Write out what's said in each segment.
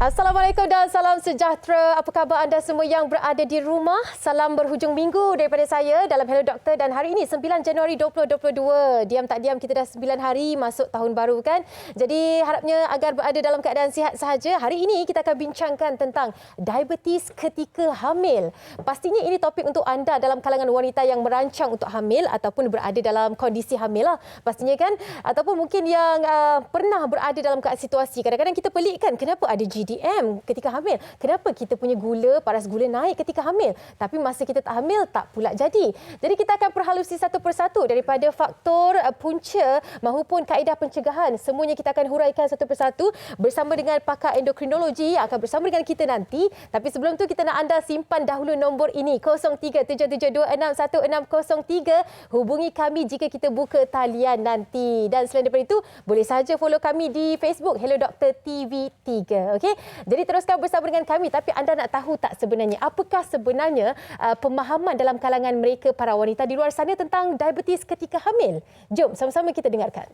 Assalamualaikum dan salam sejahtera. Apa khabar anda semua yang berada di rumah? Salam berhujung minggu daripada saya dalam Hello Doktor, dan hari ini 9 Januari 2022. Diam tak diam kita dah 9 hari masuk tahun baru kan. Jadi harapnya agar berada dalam keadaan sihat sahaja. Hari ini kita akan bincangkan tentang diabetes ketika hamil. Pastinya ini topik untuk anda dalam kalangan wanita yang merancang untuk hamil ataupun berada dalam kondisi hamil lah. Pastinya kan, ataupun mungkin yang pernah berada dalam situasi. Kadang-kadang kita pelikkan kenapa ada GDM ketika hamil. Kenapa kita punya gula, paras gula naik ketika hamil. Tapi masa kita tak hamil, tak pula jadi. Jadi kita akan perhalusi satu persatu daripada faktor punca maupun kaedah pencegahan. Semuanya kita akan huraikan satu persatu bersama dengan pakar endokrinologi yang akan bersama dengan kita nanti. Tapi sebelum tu kita nak anda simpan dahulu nombor ini. 0377261603. Hubungi kami jika kita buka talian nanti. Dan selain daripada itu, boleh saja follow kami di Facebook Hello Doktor TV3. Okey. Jadi teruskan bersama dengan kami, tapi anda nak tahu tak sebenarnya apakah sebenarnya pemahaman dalam kalangan mereka para wanita di luar sana tentang diabetes ketika hamil? Jom sama-sama kita dengarkan.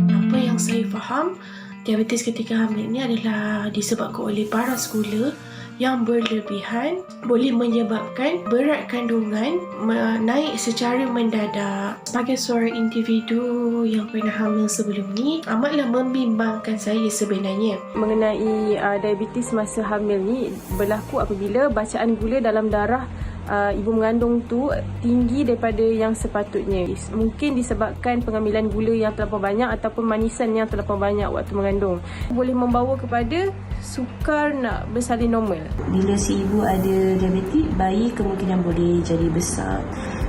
Apa yang saya faham, diabetes ketika hamil ini adalah disebabkan oleh paras gula yang berlebihan, boleh menyebabkan berat kandungan naik secara mendadak. Sebagai seorang individu yang pernah hamil sebelum ni, amatlah membimbangkan saya sebenarnya. Mengenai diabetes masa hamil ni berlaku apabila bacaan gula dalam darah ibu mengandung tu tinggi daripada yang sepatutnya. Mungkin disebabkan pengambilan gula yang terlalu banyak ataupun manisan yang terlalu banyak waktu mengandung. Boleh membawa kepada sukar nak bersalin normal. Bila si ibu ada diabetes, bayi kemungkinan boleh jadi besar.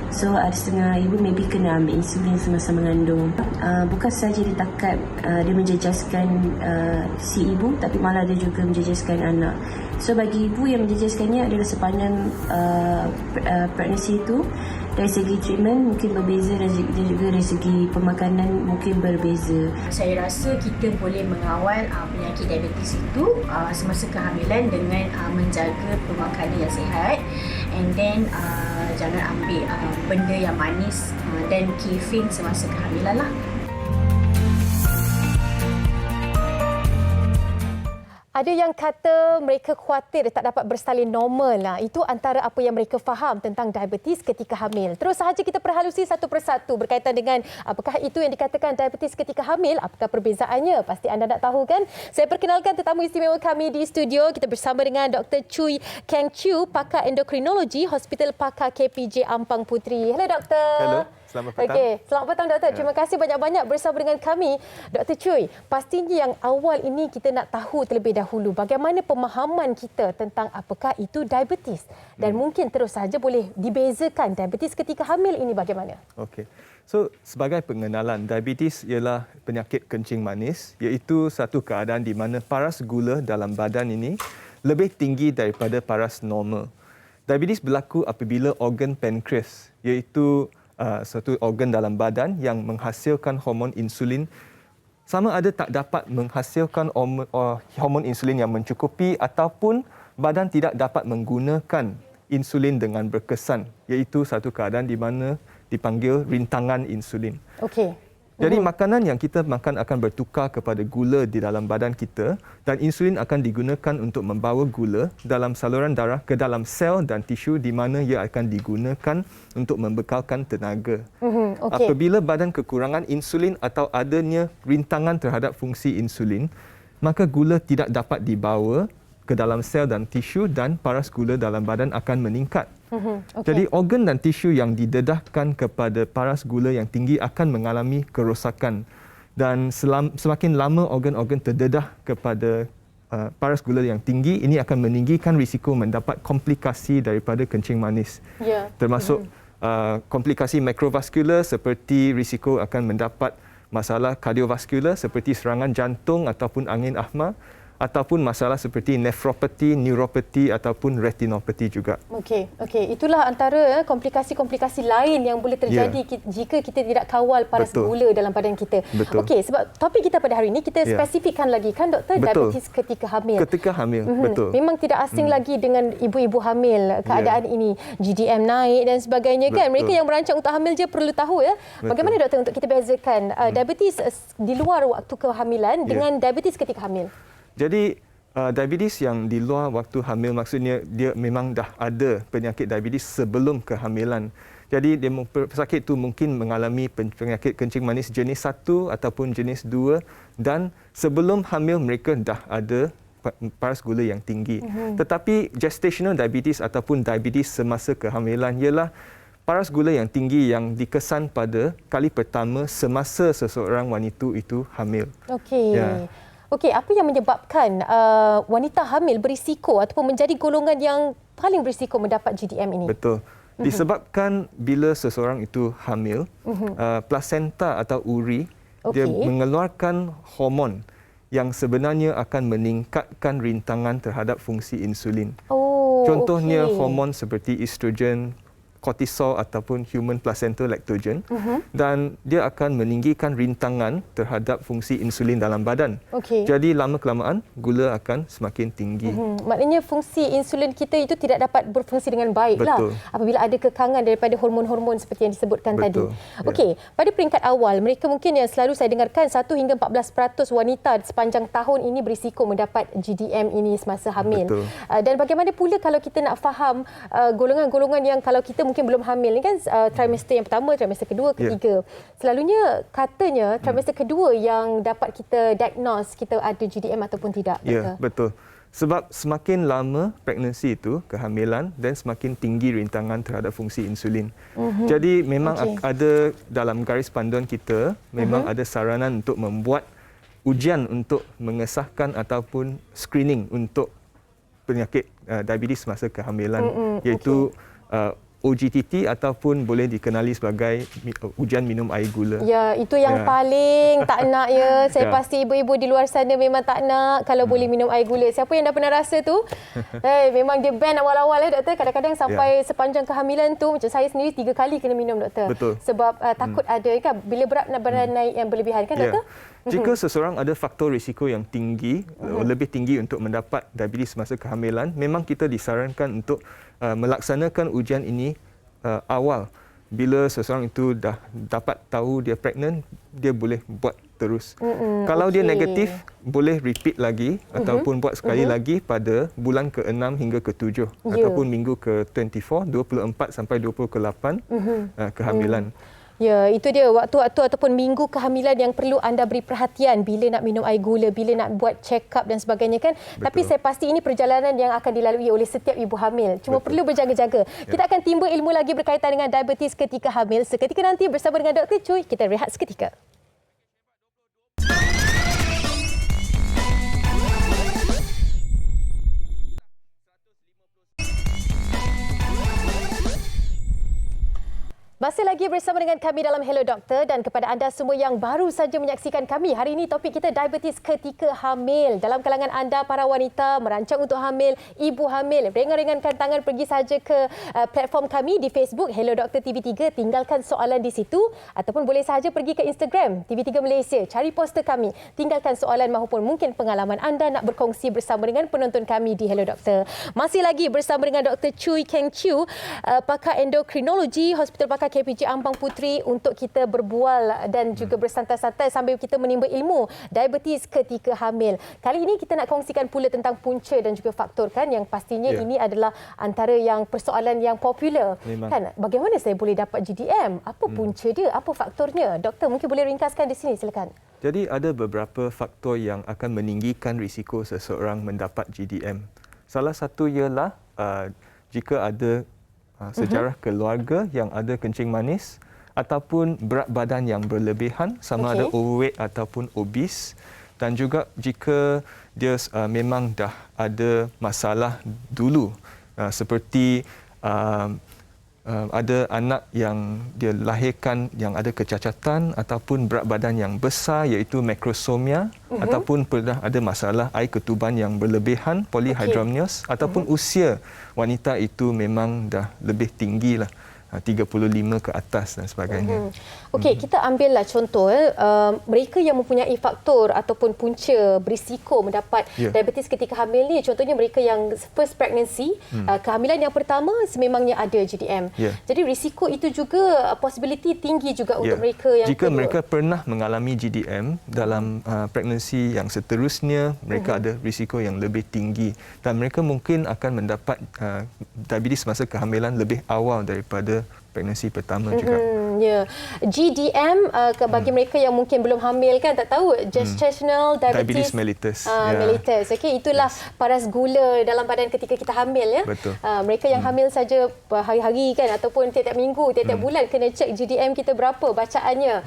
So ada setengah ibu maybe kena ambil insulin semasa mengandung. Bukan sahaja ditakat dia menjejaskan si ibu, tapi malah dia juga menjejaskan anak. So bagi ibu yang menjejaskannya adalah sepanjang pregnancy itu, dari segi treatment mungkin berbeza dan juga dari segi pemakanan mungkin berbeza. Saya rasa kita boleh mengawal penyakit diabetes itu semasa kehamilan dengan menjaga pemakanan yang sihat, and then jangan ambil benda yang manis dan caffeine semasa kehamilan lah. Ada yang kata mereka khawatir tak dapat bersalin normal lah. Itu antara apa yang mereka faham tentang diabetes ketika hamil. Terus sahaja kita perhalusi satu persatu berkaitan dengan apakah itu yang dikatakan diabetes ketika hamil, apakah perbezaannya. Pasti anda nak tahu kan? Saya perkenalkan tetamu istimewa kami di studio. Kita bersama dengan Dr. Chui Keng Chew, pakar endokrinologi, Hospital Pakar KPJ Ampang Puteri. Hello doktor. Hello. Selamat petang. Okey, selamat petang doktor. Terima kasih banyak-banyak bersama dengan kami. Dr. Chui, pastinya yang awal ini kita nak tahu terlebih dahulu bagaimana pemahaman kita tentang apakah itu diabetes. Dan mungkin terus saja boleh dibezakan diabetes ketika hamil ini bagaimana? Okey. So, sebagai pengenalan, diabetes ialah penyakit kencing manis, iaitu satu keadaan di mana paras gula dalam badan ini lebih tinggi daripada paras normal. Diabetes berlaku apabila organ pankreas, iaitu satu organ dalam badan yang menghasilkan hormon insulin, sama ada tak dapat menghasilkan hormon insulin yang mencukupi ataupun badan tidak dapat menggunakan insulin dengan berkesan, iaitu satu keadaan di mana dipanggil rintangan insulin. Okey. Jadi makanan yang kita makan akan bertukar kepada gula di dalam badan kita, dan insulin akan digunakan untuk membawa gula dalam saluran darah ke dalam sel dan tisu di mana ia akan digunakan untuk membekalkan tenaga. Okay. Apabila badan kekurangan insulin atau adanya rintangan terhadap fungsi insulin, maka gula tidak dapat dibawa ke dalam sel dan tisu dan paras gula dalam badan akan meningkat. Okay. Jadi organ dan tisu yang didedahkan kepada paras gula yang tinggi akan mengalami kerosakan, dan semakin lama organ-organ terdedah kepada paras gula yang tinggi, ini akan meninggikan risiko mendapat komplikasi daripada kencing manis. Termasuk komplikasi makrovaskular seperti risiko akan mendapat masalah kardiovaskular seperti serangan jantung ataupun angin asma, ataupun masalah seperti nefropati, neuropati ataupun retinopati juga. Okey. Itulah antara komplikasi-komplikasi lain yang boleh terjadi jika kita tidak kawal paras gula dalam badan kita. Okey, sebab topik kita pada hari ini kita spesifikkan lagi kan doktor, diabetes ketika hamil. Ketika hamil, betul. Memang tidak asing lagi dengan ibu-ibu hamil keadaan ini. GDM naik dan sebagainya kan. Mereka yang merancang untuk hamil je perlu tahu ya. Bagaimana doktor untuk kita bezakan diabetes di luar waktu kehamilan dengan diabetes ketika hamil? Jadi diabetes yang di luar waktu hamil maksudnya dia memang dah ada penyakit diabetes sebelum kehamilan. Jadi pesakit itu mungkin mengalami penyakit kencing manis jenis 1 ataupun jenis 2 dan sebelum hamil mereka dah ada paras gula yang tinggi. Tetapi gestational diabetes ataupun diabetes semasa kehamilan ialah paras gula yang tinggi yang dikesan pada kali pertama semasa seseorang wanita itu hamil. Okey, apa yang menyebabkan wanita hamil berisiko ataupun menjadi golongan yang paling berisiko mendapat GDM ini? Betul. Disebabkan bila seseorang itu hamil, plasenta atau uri dia mengeluarkan hormon yang sebenarnya akan meningkatkan rintangan terhadap fungsi insulin. Contohnya hormon seperti estrogen, kortisol ataupun human placenta lactogen dan dia akan meninggikan rintangan terhadap fungsi insulin dalam badan. Jadi lama-kelamaan gula akan semakin tinggi. Maknanya fungsi insulin kita itu tidak dapat berfungsi dengan baiklah apabila ada kekangan daripada hormon-hormon seperti yang disebutkan tadi. Okey, pada peringkat awal mereka mungkin yang selalu saya dengarkan 1 hingga 14% wanita sepanjang tahun ini berisiko mendapat GDM ini semasa hamil. Dan bagaimana pula kalau kita nak faham golongan-golongan yang kalau kita mungkin belum hamil ni kan trimester yang pertama, trimester kedua, ketiga. Selalunya katanya trimester kedua yang dapat kita diagnose kita ada GDM ataupun tidak. Betul. Sebab semakin lama pregnancy itu, kehamilan dan semakin tinggi rintangan terhadap fungsi insulin. Jadi memang ada dalam garis panduan kita memang ada saranan untuk membuat ujian untuk mengesahkan ataupun screening untuk penyakit diabetes masa kehamilan iaitu OGTT ataupun boleh dikenali sebagai ujian minum air gula. Ya, itu yang paling tak nak ya. Saya pasti ibu-ibu di luar sana memang tak nak kalau boleh minum air gula. Siapa yang dah pernah rasa tu? Memang dia ban awal-awal ya doktor. Kadang-kadang sampai sepanjang kehamilan tu macam saya sendiri 3 kali kena minum doktor. Sebab takut ada kan bila berat badan naik yang berlebihan kan doktor? Jika seseorang ada faktor risiko yang tinggi, lebih tinggi untuk mendapat diabetes masa kehamilan, memang kita disarankan untuk melaksanakan ujian ini awal. Bila seseorang itu dah dapat tahu dia pregnant, dia boleh buat terus. Kalau dia negatif, boleh repeat lagi ataupun buat sekali lagi pada bulan ke-6 hingga ke-7 ataupun minggu ke-24, 24 sampai 28 kehamilan. Ya, itu dia waktu-waktu ataupun minggu kehamilan yang perlu anda beri perhatian bila nak minum air gula, bila nak buat check up dan sebagainya kan. Tapi saya pasti ini perjalanan yang akan dilalui oleh setiap ibu hamil. Cuma perlu berjaga-jaga. Kita akan timba ilmu lagi berkaitan dengan diabetes ketika hamil seketika nanti bersama dengan Dr. Choi. Kita rehat seketika. Masih lagi bersama dengan kami dalam Hello Doktor dan kepada anda semua yang baru saja menyaksikan kami. Hari ini topik kita diabetes ketika hamil. Dalam kalangan anda para wanita merancang untuk hamil, ibu hamil, ringan-ringankan tangan pergi saja ke platform kami di Facebook Hello Doktor TV3, tinggalkan soalan di situ ataupun boleh sahaja pergi ke Instagram TV3 Malaysia, cari poster kami, tinggalkan soalan maupun mungkin pengalaman anda nak berkongsi bersama dengan penonton kami di Hello Doktor. Masih lagi bersama dengan Dr. Chui Keng Chiu, pakar endokrinologi Hospital Pakar KPJ Ampang Puteri untuk kita berbual dan juga bersantai-santai sambil kita menimba ilmu diabetes ketika hamil. Kali ini kita nak kongsikan pula tentang punca dan juga faktor kan yang pastinya ini adalah antara yang persoalan yang popular. Kan, bagaimana saya boleh dapat GDM? Apa punca dia? Apa faktornya? Doktor mungkin boleh ringkaskan di sini, silakan. Jadi ada beberapa faktor yang akan meninggikan risiko seseorang mendapat GDM. Salah satu ialah jika ada sejarah keluarga yang ada kencing manis ataupun berat badan yang berlebihan, sama ada overweight ataupun obese, dan juga jika dia memang dah ada masalah dulu seperti ada anak yang dia lahirkan yang ada kecacatan ataupun berat badan yang besar iaitu makrosomia ataupun pernah ada masalah air ketuban yang berlebihan polyhydramnios ataupun usia wanita itu memang dah lebih tinggi lah 35 ke atas dan sebagainya. Okey, kita ambillah contoh mereka yang mempunyai faktor ataupun punca berisiko mendapat diabetes ketika hamil ni, contohnya mereka yang first pregnancy, kehamilan yang pertama sememangnya ada GDM. Jadi risiko itu juga possibility tinggi juga untuk mereka yang jika mereka pernah mengalami GDM dalam pregnancy yang seterusnya, mereka ada risiko yang lebih tinggi dan mereka mungkin akan mendapat diabetes masa kehamilan lebih awal daripada pregnancy pertama juga. GDM bagi mereka yang mungkin belum hamil kan tak tahu, gestational diabetes mellitus. Mellitus. Okey, itulah paras gula dalam badan ketika kita hamil ya. Betul. Mereka yang hamil saja hari-hari kan ataupun tiap-tiap minggu, tiap-tiap bulan kena cek GDM kita berapa bacaannya.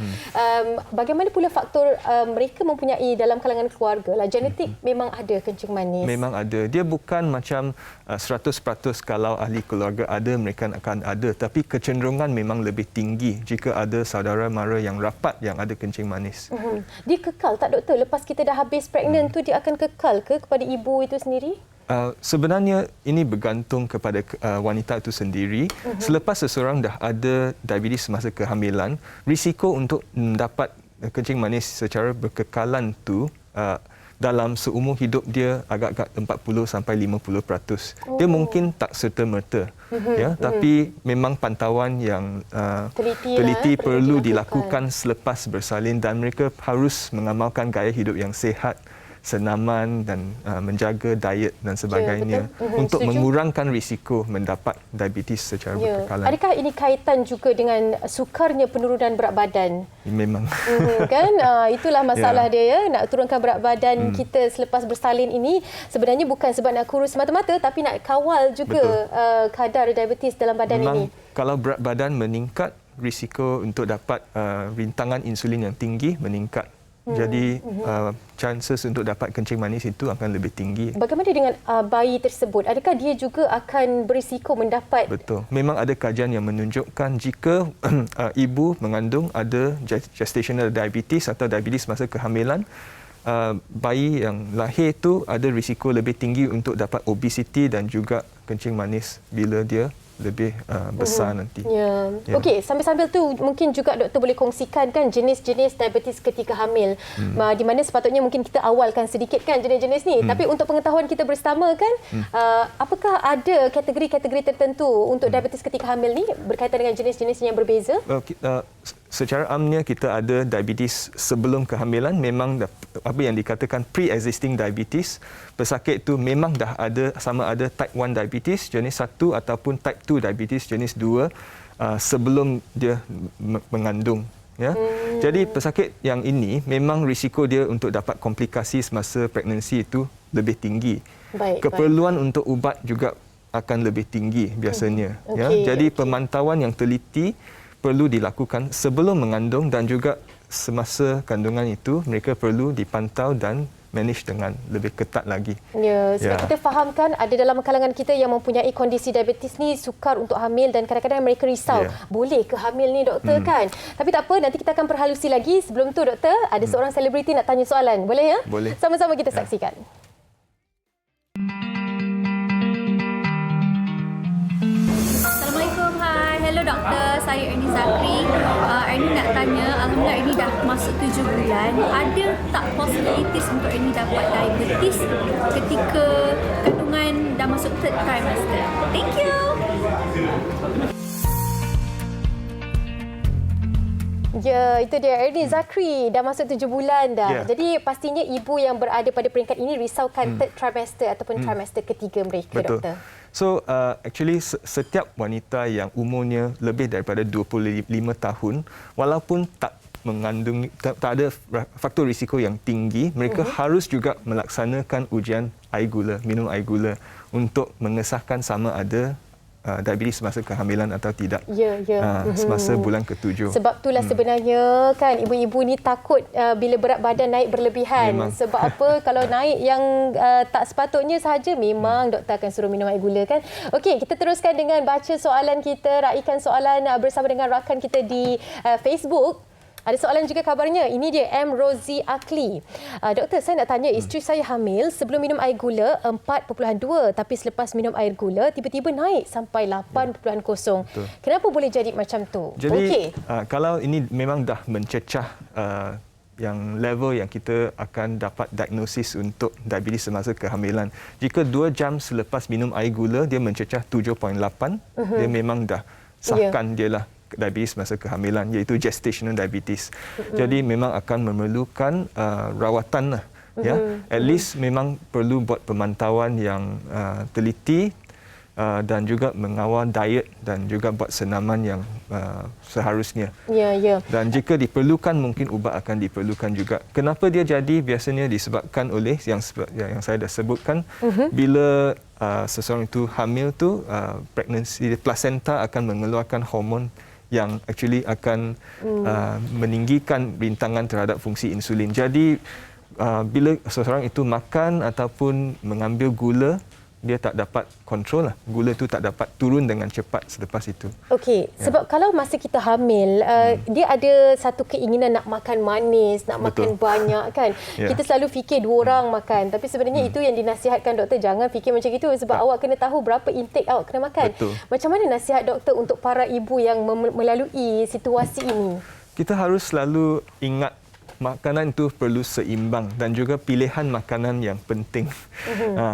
Bagaimana pula faktor mereka mempunyai dalam kalangan keluarga lah, genetik memang ada kencing manis. Memang ada. Dia bukan macam 100% kalau ahli keluarga ada mereka akan ada, tapi kecenderungan memang lebih tinggi jika ada saudara mara yang rapat yang ada kencing manis. Dia kekal tak doktor? Lepas kita dah habis pregnant tu dia akan kekal ke kepada ibu itu sendiri? Sebenarnya ini bergantung kepada wanita itu sendiri. Selepas seseorang dah ada diabetes semasa kehamilan, risiko untuk mendapat kencing manis secara berkekalan tu dalam seumur hidup dia agak-agak 40 sampai 50%. Dia mungkin tak serta-merta, tapi memang pantauan yang teliti perlu dilakukan selepas bersalin dan mereka harus mengamalkan gaya hidup yang sihat, senaman dan menjaga diet dan sebagainya untuk mengurangkan risiko mendapat diabetes secara berkekalan. Adakah ini kaitan juga dengan sukarnya penurunan berat badan? Memang. Kan itulah masalah dia ya, nak turunkan berat badan kita selepas bersalin ini sebenarnya bukan sebab nak kurus semata-mata tapi nak kawal juga kadar diabetes dalam badan memang, ini. Kalau berat badan meningkat, risiko untuk dapat rintangan insulin yang tinggi meningkat. Jadi chances untuk dapat kencing manis itu akan lebih tinggi. Bagaimana dengan bayi tersebut? Adakah dia juga akan berisiko mendapat? Betul. Memang ada kajian yang menunjukkan jika ibu mengandung ada gestational diabetes atau diabetes masa kehamilan, bayi yang lahir itu ada risiko lebih tinggi untuk dapat obesity dan juga kencing manis bila dia lebih besar nanti. Okey, sambil-sambil tu mungkin juga doktor boleh kongsikan kan jenis-jenis diabetes ketika hamil. Di mana sepatutnya mungkin kita awalkan sedikit kan jenis-jenis ni. Tapi untuk pengetahuan kita bersama kan, apakah ada kategori-kategori tertentu untuk diabetes ketika hamil ni berkaitan dengan jenis-jenis yang berbeza? Secara amnya kita ada diabetes sebelum kehamilan, memang apa yang dikatakan pre-existing diabetes. Pesakit itu memang dah ada, sama ada type 1 diabetes jenis 1 ataupun type 2 diabetes jenis 2 sebelum dia mengandung. Ya. Jadi pesakit yang ini memang risiko dia untuk dapat komplikasi semasa pregnancy itu lebih tinggi. Keperluan untuk ubat juga akan lebih tinggi biasanya. Jadi pemantauan yang teliti perlu dilakukan sebelum mengandung dan juga semasa kandungan itu mereka perlu dipantau dan manage dengan lebih ketat lagi. Sebab kita fahamkan ada dalam kalangan kita yang mempunyai kondisi diabetes ni sukar untuk hamil dan kadang-kadang mereka risau, boleh ke hamil ni doktor kan? Tapi tak apa, nanti kita akan perhalusi lagi. Sebelum tu doktor, ada seorang selebriti nak tanya soalan. Boleh ya? Boleh. Sama-sama kita saksikan. Assalamualaikum, hai. Hello doktor, saya Ernie Zakri. Ernie nak tanya, alhamdulillah Ernie dah masuk 7 bulan. Ada tak possibilities untuk Ernie dapat diabetes ketika kandungan dah masuk third trimester? Thank you. Ya, itu dia Ernie Zakri dah masuk 7 bulan dah. Jadi pastinya ibu yang berada pada peringkat ini risaukan third trimester ataupun trimester ketiga mereka. Betul. Doktor. So actually setiap wanita yang umurnya lebih daripada 25 tahun walaupun tak mengandung, tak ada faktor risiko yang tinggi, mereka harus juga melaksanakan ujian air gula, minum air gula untuk mengesahkan sama ada diabetes semasa kehamilan atau tidak. Ya, ya. Semasa bulan ke-7. Sebab itulah sebenarnya kan ibu-ibu ni takut bila berat badan naik berlebihan. Memang. Sebab apa? Kalau naik yang tak sepatutnya sahaja, memang doktor akan suruh minum air gula kan. Okey, kita teruskan dengan baca soalan kita, raikan soalan bersama dengan rakan kita di Facebook. Ada soalan juga kabarnya. Ini dia M. Rosie Akli. Doktor, saya nak tanya, isteri saya hamil sebelum minum air gula 4.2, tapi selepas minum air gula tiba-tiba naik sampai 8.0. Kenapa boleh jadi macam tu? Jadi kalau ini memang dah mencecah yang level yang kita akan dapat diagnosis untuk diabetes semasa kehamilan. Jika 2 jam selepas minum air gula dia mencecah 7.8, dia memang dah sahkan dia lah diabetes masa kehamilan, iaitu gestational diabetes. Jadi memang akan memerlukan rawatan lah. Ya, at least memang perlu buat pemantauan yang teliti dan juga mengawal diet dan juga buat senaman yang seharusnya. Ya, ya. Dan jika diperlukan, mungkin ubat akan diperlukan juga. Kenapa dia jadi? Biasanya disebabkan oleh yang saya dah sebutkan, bila seseorang itu hamil tu, pregnancy placenta akan mengeluarkan hormon yang actually akan meninggikan rintangan terhadap fungsi insulin. Jadi bila seseorang itu makan ataupun mengambil gula, dia tak dapat kontrol lah. Gula itu tak dapat turun dengan cepat selepas itu. Okey, sebab kalau masa kita hamil, dia ada satu keinginan nak makan manis, nak makan banyak kan. Kita selalu fikir 2 orang makan, tapi sebenarnya itu yang dinasihatkan doktor, jangan fikir macam itu sebab awak kena tahu berapa intake awak kena makan. Macam mana nasihat doktor untuk para ibu yang melalui situasi ini? Kita harus selalu ingat makanan itu perlu seimbang dan juga pilihan makanan yang penting.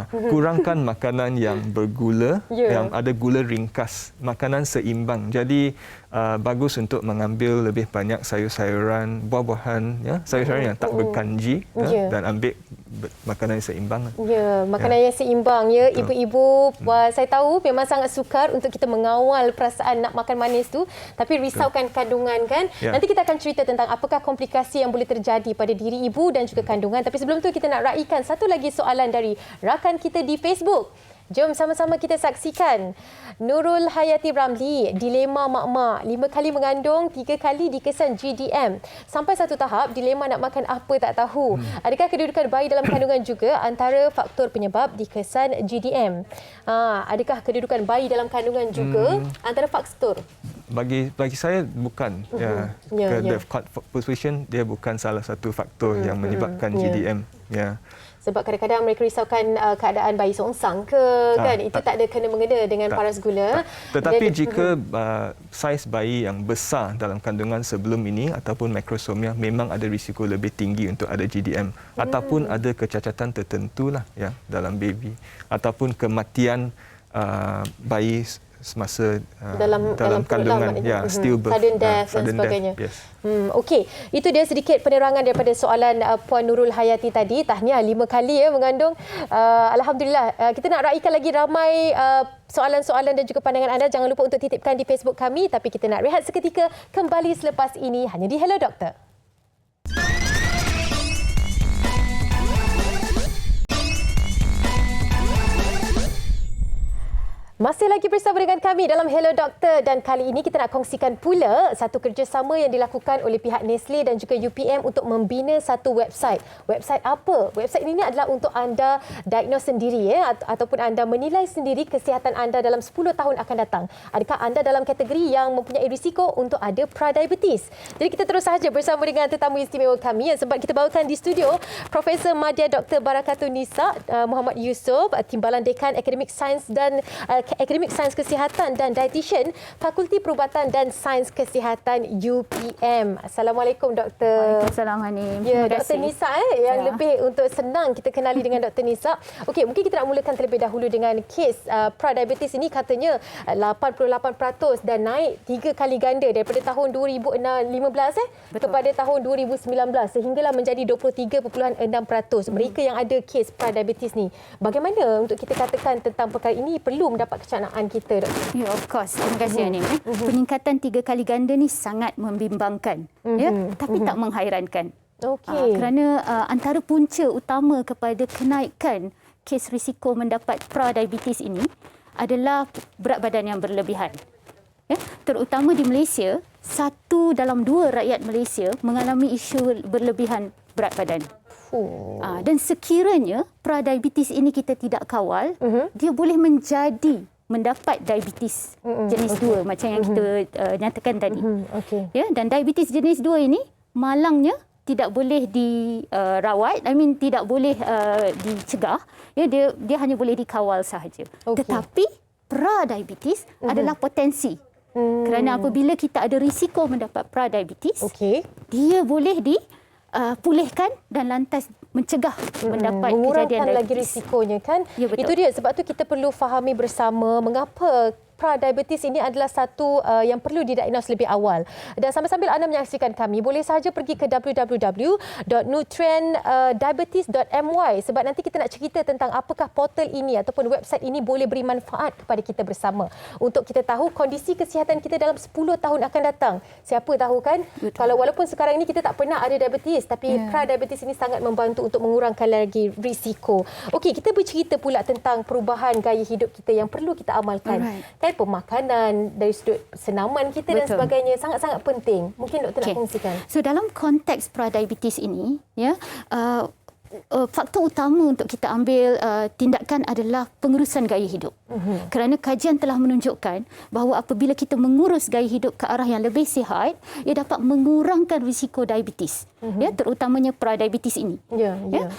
Kurangkan makanan yang bergula, yang ada gula ringkas. Makanan seimbang. Jadi bagus untuk mengambil lebih banyak sayur-sayuran, buah-buahan, ya, sayur-sayuran yang tak berkanji, dan ambil makanan yang seimbang. Ya, makanan yang seimbang ya. Ibu-ibu, saya tahu memang sangat sukar untuk kita mengawal perasaan nak makan manis tu, tapi risaukan kandungan kan. Nanti kita akan cerita tentang apakah komplikasi yang boleh terjadi pada diri ibu dan juga kandungan. Tapi sebelum tu kita nak raikan satu lagi soalan dari rakan kita di Facebook. Jom sama-sama kita saksikan. Nurul Hayati Ramli, dilema mak-mak. 5 kali mengandung, 3 kali dikesan GDM. Sampai satu tahap, dilema nak makan apa tak tahu. Adakah kedudukan bayi dalam kandungan juga antara faktor penyebab dikesan GDM? Adakah kedudukan bayi dalam kandungan juga antara faktor? Bagi saya bukan. The position dia bukan salah satu faktor yang menyebabkan GDM. Sebab kadang-kadang mereka risaukan keadaan bayi songsang ke kan, itu tak ada kena-mengena dengan paras gula. Tetapi jika saiz bayi yang besar dalam kandungan sebelum ini ataupun makrosomia, memang ada risiko lebih tinggi untuk ada GDM ataupun ada kecacatan tertentu lah ya dalam baby ataupun kematian bayi semasa dalam kandungan, stillbirth, sudden death dan sebagainya. Okey, itu dia sedikit penerangan daripada soalan Puan Nurul Hayati tadi. Tahniah 5 kali mengandung. Alhamdulillah. Kita nak raikan lagi ramai soalan-soalan dan juga pandangan anda. Jangan lupa untuk titipkan di Facebook kami. Tapi kita nak rehat seketika, kembali selepas ini hanya di Hello Doktor. Masih lagi bersama dengan kami dalam Hello Doktor, dan kali ini kita nak kongsikan pula satu kerjasama yang dilakukan oleh pihak Nestle dan juga UPM untuk membina satu website. Website apa? Website ini adalah untuk anda diagnose sendiri ataupun anda menilai sendiri kesihatan anda dalam 10 tahun akan datang. Adakah anda dalam kategori yang mempunyai risiko untuk ada pradiabetes? Jadi kita terus sahaja bersama dengan tetamu istimewa kami yang sempat kita bawakan di studio, Profesor Madya Dr. Barakatun Nisa Muhammad Yusof, Timbalan Dekan Akademik Sains dan Akademik Sains Kesihatan dan Dietitian Fakulti Perubatan dan Sains Kesihatan UPM. Assalamualaikum Doktor. Waalaikumsalam Hanim. Ya, Dr. Nisa yang lebih untuk senang kita kenali dengan Dr. Nisa. Okey, mungkin kita nak mulakan terlebih dahulu dengan kes pradiabetes ini. Katanya 88% dan naik 3 kali ganda daripada tahun 2015 kepada tahun 2019 sehinggalah menjadi 23.6%. Mereka yang ada kes pradiabetes ni, bagaimana untuk kita katakan tentang perkara ini perlu mendapat kecanaan kita, Doktor? Ya, of course. Terima kasih, Anim. Peningkatan 3 kali ganda ni sangat membimbangkan, tapi tak menghairankan. Kerana antara punca utama kepada kenaikan kes risiko mendapat pradiabetes ini adalah berat badan yang berlebihan. Ya, terutama di Malaysia, 1 dalam 2 rakyat Malaysia mengalami isu berlebihan berat badan. Dan sekiranya pradiabetes ini kita tidak kawal, dia boleh mendapat diabetes jenis 2 macam yang kita nyatakan tadi. Ya, dan diabetes jenis 2 ini malangnya tidak boleh dirawat, tidak boleh dicegah. Ya, dia hanya boleh dikawal sahaja. Tetapi pradiabetes adalah potensi. Kerana apabila kita ada risiko mendapat pradiabetes, dia boleh pulihkan dan lantas mencegah mendapat kejadian diabetes. Mengurangkan lagi risikonya kan? Ya, betul. Itu dia, sebab tu kita perlu fahami bersama mengapa pradiabetes ini adalah satu yang perlu didiagnos lebih awal. Dan sambil-sambil anda menyaksikan kami, boleh sahaja pergi ke www.nutrientdiabetes.my sebab nanti kita nak cerita tentang apakah portal ini ataupun website ini boleh beri manfaat kepada kita bersama untuk kita tahu kondisi kesihatan kita dalam 10 tahun akan datang. Siapa tahu kan? Betul. Kalau walaupun sekarang ini kita tak pernah ada diabetes, tapi pradiabetes ini sangat membantu untuk mengurangkan lagi risiko. Okey, kita bercerita pula tentang perubahan gaya hidup kita yang perlu kita amalkan. Pemakanan, dari sudut senaman kita dan sebagainya sangat-sangat penting. Mungkin doktor nak kongsikan. So dalam konteks pradiabetes ini, ya, faktor utama untuk kita ambil tindakan adalah pengurusan gaya hidup. Kerana kajian telah menunjukkan bahawa apabila kita mengurus gaya hidup ke arah yang lebih sihat, ia dapat mengurangkan risiko diabetes. Ya, terutamanya pradiabetes ini.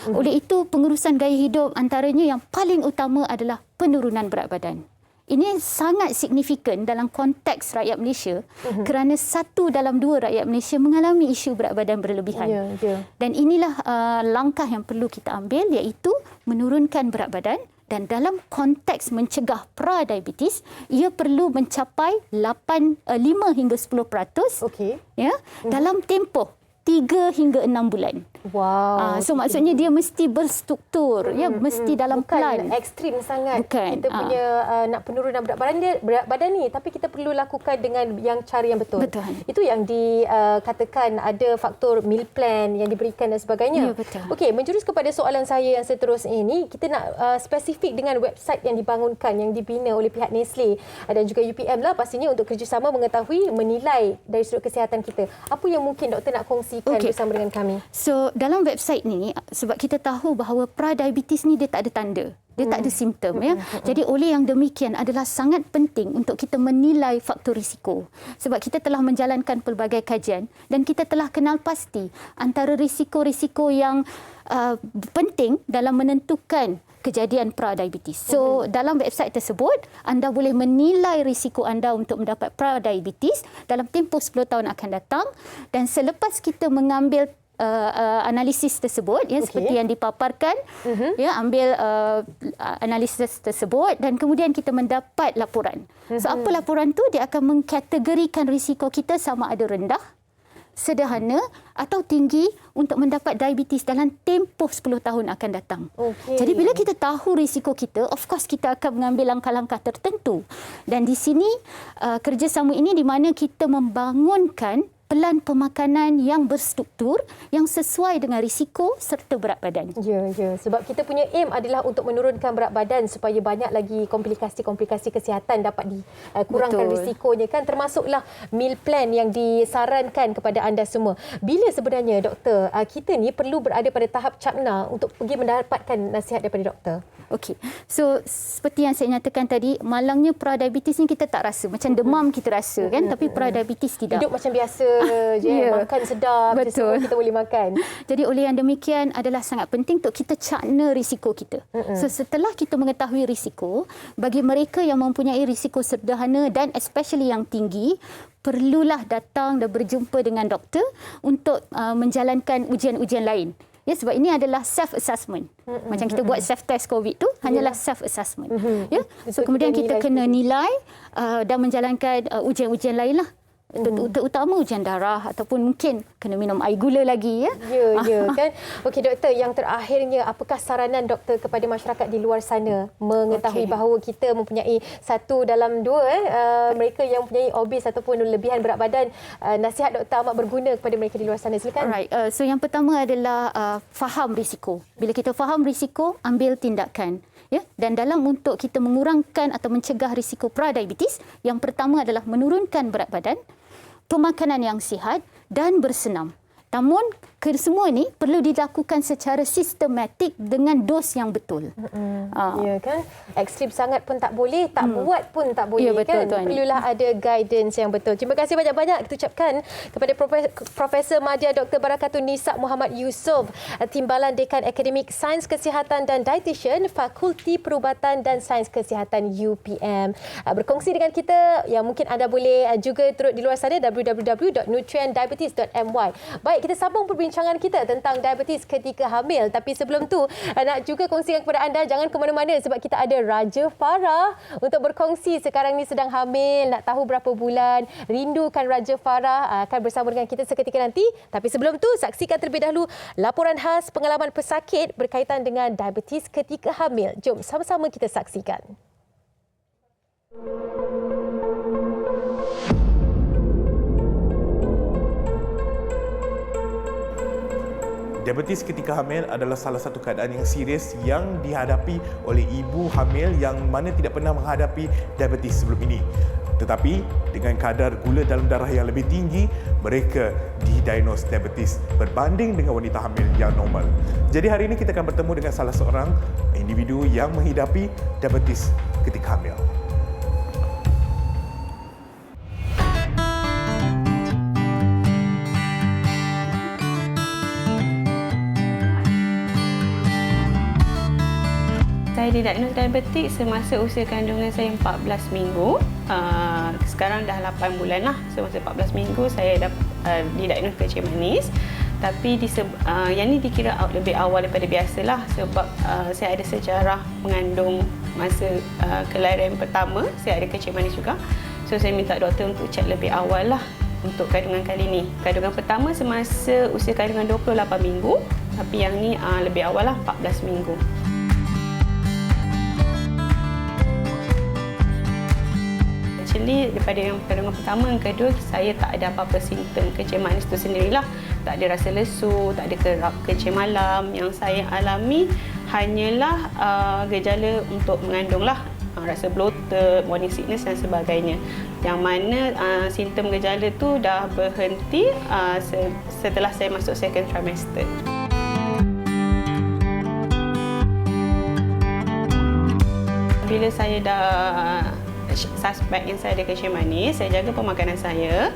Oleh itu pengurusan gaya hidup antaranya yang paling utama adalah penurunan berat badan. Ini sangat signifikan dalam konteks rakyat Malaysia kerana 1 dalam 2 rakyat Malaysia mengalami isu berat badan berlebihan. Dan inilah langkah yang perlu kita ambil, iaitu menurunkan berat badan, dan dalam konteks mencegah pradiabetes, ia perlu mencapai 5 hingga 10% ya, dalam tempoh 3 hingga 6 bulan. Wow. So maksudnya dia mesti berstruktur, ya, mesti dalam plan. Bukan ekstrim sangat. Bukan. Kita punya nak penurunan berat badan ni, tapi kita perlu lakukan dengan yang cara yang betul. Itu yang dikatakan ada faktor meal plan yang diberikan dan sebagainya. Ya, betul. Okey, menjurus kepada soalan saya yang seterusnya ini, kita nak spesifik dengan website yang dibangunkan, yang dibina oleh pihak Nestle dan juga UPM lah pastinya untuk kerjasama mengetahui, menilai dari sudut kesihatan kita. Apa yang mungkin doktor nak kongsikan bersama dengan kami? So dalam website ni, sebab kita tahu bahawa pradiabetes ni dia tak ada tanda, dia tak ada simptom, ya. Jadi oleh yang demikian adalah sangat penting untuk kita menilai faktor risiko. Sebab kita telah menjalankan pelbagai kajian dan kita telah kenal pasti antara risiko-risiko yang penting dalam menentukan kejadian pradiabetes. So dalam website tersebut anda boleh menilai risiko anda untuk mendapat pradiabetes dalam tempoh 10 tahun akan datang, dan selepas kita mengambil analisis tersebut, ya, seperti yang dipaparkan, ya, ambil analisis tersebut dan kemudian kita mendapat laporan. So apa laporan tu? Dia akan mengkategorikan risiko kita sama ada rendah, sederhana atau tinggi untuk mendapat diabetes dalam tempoh 10 tahun akan datang. Jadi bila kita tahu risiko kita, of course kita akan mengambil langkah-langkah tertentu. Dan di sini kerjasama ini di mana kita membangunkan pelan pemakanan yang berstruktur, yang sesuai dengan risiko serta berat badan. Ya. Sebab kita punya aim adalah untuk menurunkan berat badan supaya banyak lagi komplikasi-komplikasi kesihatan dapat dikurangkan risikonya kan, termasuklah meal plan yang disarankan kepada anda semua. Bila sebenarnya doktor kita ni perlu berada pada tahap cakna untuk pergi mendapatkan nasihat daripada doktor? Okey. So seperti yang saya nyatakan tadi, malangnya pradiabetes ni kita tak rasa, macam demam kita rasa kan, tapi pradiabetes tidak. Hidup macam biasa je, makan sedap, semua kita boleh makan. Jadi oleh yang demikian adalah sangat penting untuk kita cakna risiko kita. So setelah kita mengetahui risiko, bagi mereka yang mempunyai risiko sederhana dan especially yang tinggi, perlulah datang dan berjumpa dengan doktor untuk menjalankan ujian-ujian lain. Ya, sebab ini adalah self-assessment. Macam kita buat self-test COVID tu, hanyalah self-assessment. Ya? So kemudian kita kena nilai dan menjalankan ujian-ujian lain lah. Terutama ujian darah ataupun mungkin kena minum air gula lagi, ya. Ya kan. Okey doktor, yang terakhirnya apakah saranan doktor kepada masyarakat di luar sana mengetahui bahawa kita mempunyai 1 dalam 2 mereka yang mempunyai obes ataupun lebihan berat badan, nasihat doktor amat berguna kepada mereka di luar sana. Silakan. Alright. So yang pertama adalah faham risiko. Bila kita faham risiko, ambil tindakan. Ya, dan dalam untuk kita mengurangkan atau mencegah risiko pradiabetes, yang pertama adalah menurunkan berat badan, pemakanan yang sihat dan bersenam. Namun semua ini perlu dilakukan secara sistematik dengan dos yang betul. Ya kan? Ekstrim sangat pun tak boleh, tak buat pun tak boleh, ya, betul, kan? Tuan. Perlulah ada guidance yang betul. Terima kasih banyak-banyak kita ucapkan kepada Profesor Madya Dr. Barakatun Nisa Muhammad Yusof, Timbalan Dekan Akademik Sains Kesihatan dan Dietitian Fakulti Perubatan dan Sains Kesihatan UPM. Berkongsi dengan kita yang mungkin anda boleh juga turut di luar sana, www.nutrientdiabetes.my. Baik, kita sambung perbincangan kita tentang diabetes ketika hamil. Tapi sebelum tu, nak juga kongsikan kepada anda, jangan ke mana-mana sebab kita ada Raja Farah untuk berkongsi. Sekarang ni sedang hamil, nak tahu berapa bulan, rindukan Raja Farah, akan bersama dengan kita seketika nanti. Tapi sebelum tu, saksikan terlebih dahulu laporan khas pengalaman pesakit berkaitan dengan diabetes ketika hamil. Jom sama-sama kita saksikan. Diabetes ketika hamil adalah salah satu keadaan yang serius yang dihadapi oleh ibu hamil yang mana tidak pernah menghadapi diabetes sebelum ini. Tetapi dengan kadar gula dalam darah yang lebih tinggi, mereka didiagnos diabetes berbanding dengan wanita hamil yang normal. Jadi hari ini kita akan bertemu dengan salah seorang individu yang menghidapi diabetes ketika hamil. Saya didiagnos diabetik semasa usia kandungan saya 14 minggu. Sekarang dah 8 bulan lah. Semasa 14 minggu saya didiagnos kencing manis. Tapi yang ni dikira lebih awal daripada biasalah sebab saya ada sejarah mengandung masa kelahiran pertama. Saya ada kencing manis juga. So saya minta doktor untuk cek lebih awal lah untuk kandungan kali ni. Kandungan pertama semasa usia kandungan 28 minggu. Tapi yang ni lebih awal lah, 14 minggu. Actually, daripada yang kandungan pertama dan kedua, saya tak ada apa-apa simptom kencing manis tu sendirilah. Tak ada rasa lesu, tak ada kerap kencing malam. Yang saya alami hanyalah gejala untuk mengandung lah. Rasa bloated, morning sickness dan sebagainya. Yang mana simptom gejala tu dah berhenti setelah saya masuk second trimester. Bila saya dah suspek yang saya ada kencing manis, saya jaga pemakanan saya.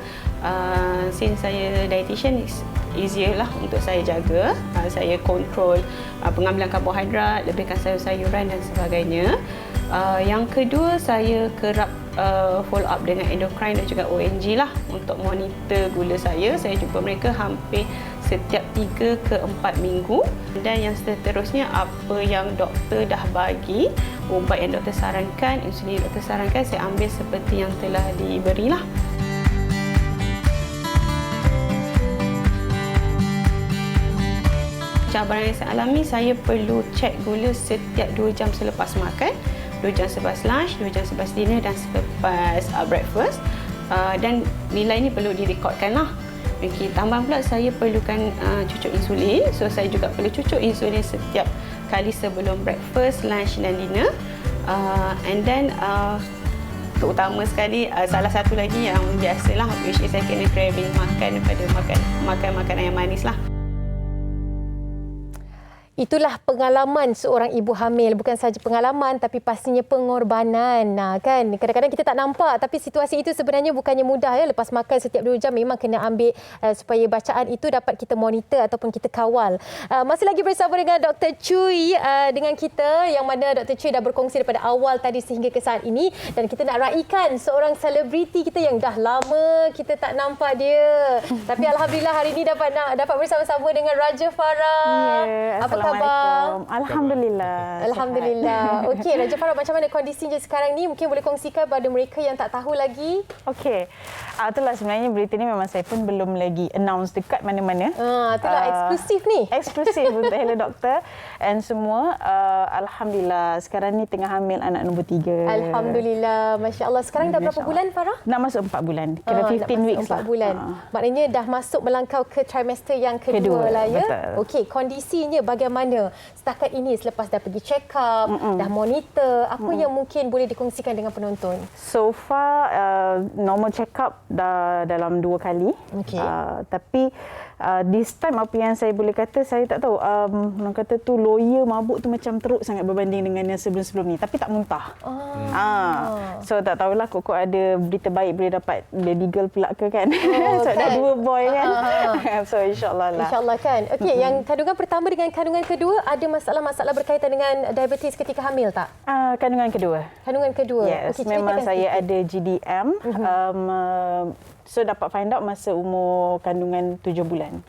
Since saya dietitian, easier lah untuk saya jaga. Saya kontrol pengambilan karbohidrat, lebihkan sayur-sayuran dan sebagainya. Yang kedua, saya kerap follow up dengan endocrine dan juga ONG lah untuk monitor gula saya. Saya jumpa mereka hampir setiap 3 ke 4 minggu. Dan yang seterusnya, apa yang doktor dah bagi, ubat yang doktor sarankan, insulin yang doktor sarankan, saya ambil seperti yang telah diberilah. Cabaran yang saya alami, saya perlu cek gula setiap 2 jam selepas makan, 2 jam selepas lunch, 2 jam selepas dinner dan selepas breakfast. Dan nilai ini perlu direkodkan lah. Okay, tambahan pula saya perlukan cucuk insulin. So saya juga perlu cucuk insulin setiap kali sebelum breakfast, lunch dan dinner. And then terutama sekali, salah satu lagi yang biasalah, which is saya kena craving makan daripada makan makanan yang manis lah. Itulah pengalaman seorang ibu hamil. Bukan sahaja pengalaman tapi pastinya pengorbanan. Kan? Kadang-kadang kita tak nampak tapi situasi itu sebenarnya bukannya mudah. Ya. Lepas makan setiap 2 jam memang kena ambil supaya bacaan itu dapat kita monitor ataupun kita kawal. Masih lagi bersama dengan Dr. Cui dengan kita, yang mana Dr. Cui dah berkongsi daripada awal tadi sehingga ke saat ini. Dan kita nak raikan seorang selebriti kita yang dah lama kita tak nampak dia. Tapi Alhamdulillah hari ini dapat bersama-sama dengan Raja Farah. Apa khabar? Alhamdulillah. Alhamdulillah. Okey, Raja Farah, macam mana kondisinya sekarang ni? Mungkin boleh kongsikan pada mereka yang tak tahu lagi. Okey. Itulah sebenarnya berita ni memang saya pun belum lagi announce dekat mana-mana. Itulah eksklusif ni. Eksklusif untuk Hello Doktor and semua. Alhamdulillah sekarang ni tengah hamil anak nombor 3. Alhamdulillah. Masya-Allah. Sekarang dah berapa bulan Farah? Nak masuk 4 bulan. Kira 15 weeks 4 bulan. Maknanya dah masuk melangkau ke trimester yang kedua lah ya. Betul. Okey, kondisinya bagaimana mana setakat ini selepas dah pergi check up, dah monitor, apa yang mungkin boleh dikongsikan dengan penonton? So far, normal check up dah dalam 2 kali. Okey. Tapi this time apa yang saya boleh kata, saya tak tahu. Orang kata tu lawyer mabuk tu macam teruk sangat berbanding dengan yang sebelum-sebelum ni. Tapi tak muntah. So tak tahulah kok ada berita baik boleh dapat baby girl pula ke kan. So kan? dah 2 boy kan. So insyaAllah lah. InsyaAllah kan. Okey, yang kandungan pertama dengan kandungan kedua, ada masalah-masalah berkaitan dengan diabetes ketika hamil tak? Kandungan kedua. Kandungan kedua. Yes, Okey, memang ceritakan saya sedikit. ada GDM. So dapat find out masa umur kandungan 7 bulan.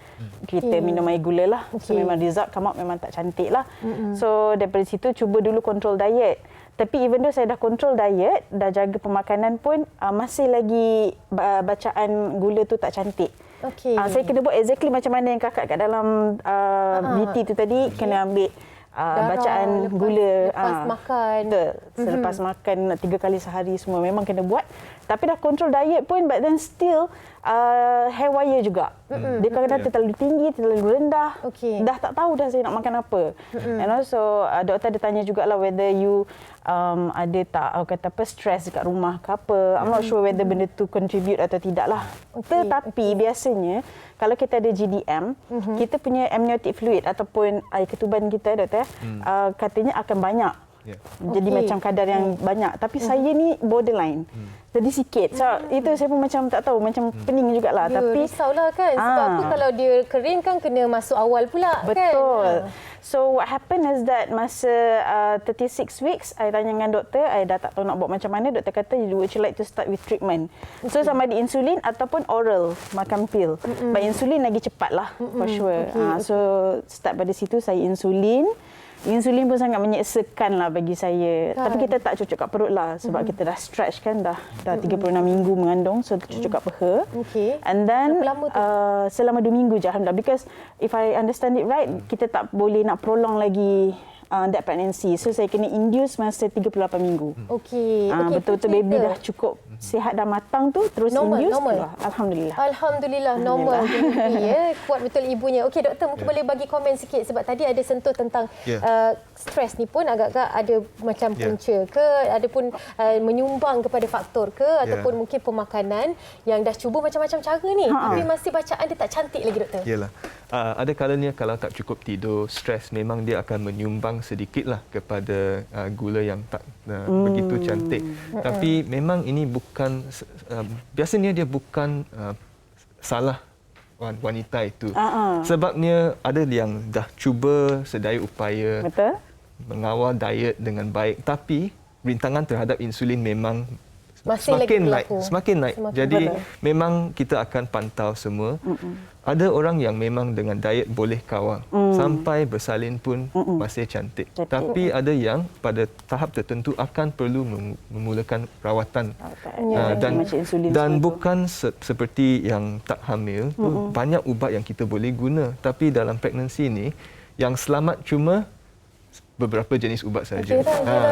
Kita minum air gula lah. So memang result come out memang tak cantik lah. So daripada situ cuba dulu control diet. Tapi even though saya dah control diet, dah jaga pemakanan pun, masih lagi bacaan gula tu tak cantik. Okey. Saya kena buat exactly macam mana yang kakak kat dalam BT tu tadi, kena ambil bacaan gula lepas makan. Selepas makan 3 kali sehari semua memang kena buat. Tapi dah control diet pun, but then still hair wire juga. Dia kadang-kadang terlalu tinggi, terlalu rendah. Dah tak tahu dah saya nak makan apa. And also doktor ada tanya jugalah whether you ada tak kata apa stress dekat rumah ke apa. I'm not sure whether benda tu contribute atau tidak lah. Tetapi biasanya kalau kita ada GDM, kita punya amniotic fluid ataupun air ketuban kita doktor, katanya akan banyak. Jadi macam kadar yang banyak. Tapi saya ni borderline. Jadi sikit. So itu saya pun macam tak tahu, macam pening jugalah. Tapi risaulah kan. Sebab apa kalau dia kering kan kena masuk awal pula kan. Betul. So what happened is that masa 36 weeks, I tanya dengan doktor, I dah tak tahu nak buat macam mana. Doktor kata, would you like to start with treatment? So sama ada insulin ataupun oral, makan pil. But insulin lagi cepat lah, for sure. So start pada situ, saya insulin. Insulin pun sangat menyeksakan lah bagi saya. Tapi kita tak cucuk kat perut lah. Sebab kita dah stretch kan, dah 36 minggu mengandung. So cucuk kat peha. And then selama 2 minggu je Alhamdulillah. Because if I understand it right, kita tak boleh nak prolong lagi that pregnancy. So saya kena induce masa 38 minggu. Betul-betul baby dah cukup sihat, dah matang tu, terus induce. Alhamdulillah. Alhamdulillah normal. Kuat betul ibunya. Okey doktor, mungkin boleh bagi komen sikit sebab tadi ada sentuh tentang stres ni pun agak-agak ada macam punca ke, ada pun menyumbang kepada faktor ke, ataupun mungkin pemakanan yang dah cuba macam-macam cara ni tapi masih bacaan dia tak cantik lagi doktor. Yalah. Ada kalanya kalau tak cukup tidur, stres, memang dia akan menyumbang sedikitlah kepada gula yang tak begitu cantik. Tapi memang ini bukan biasanya dia bukan salah wanita itu. Sebabnya ada yang dah cuba sedaya upaya mengawal diet dengan baik, tapi rintangan terhadap insulin memang semakin naik. Jadi memang kita akan pantau semua. Ada orang yang memang dengan diet boleh kawal sampai bersalin pun masih cantik. Tapi ada yang pada tahap tertentu akan perlu memulakan rawatan. Dan bukan seperti yang tak hamil, banyak ubat yang kita boleh guna. Tapi dalam pregnancy ini yang selamat cuma beberapa jenis ubat saja.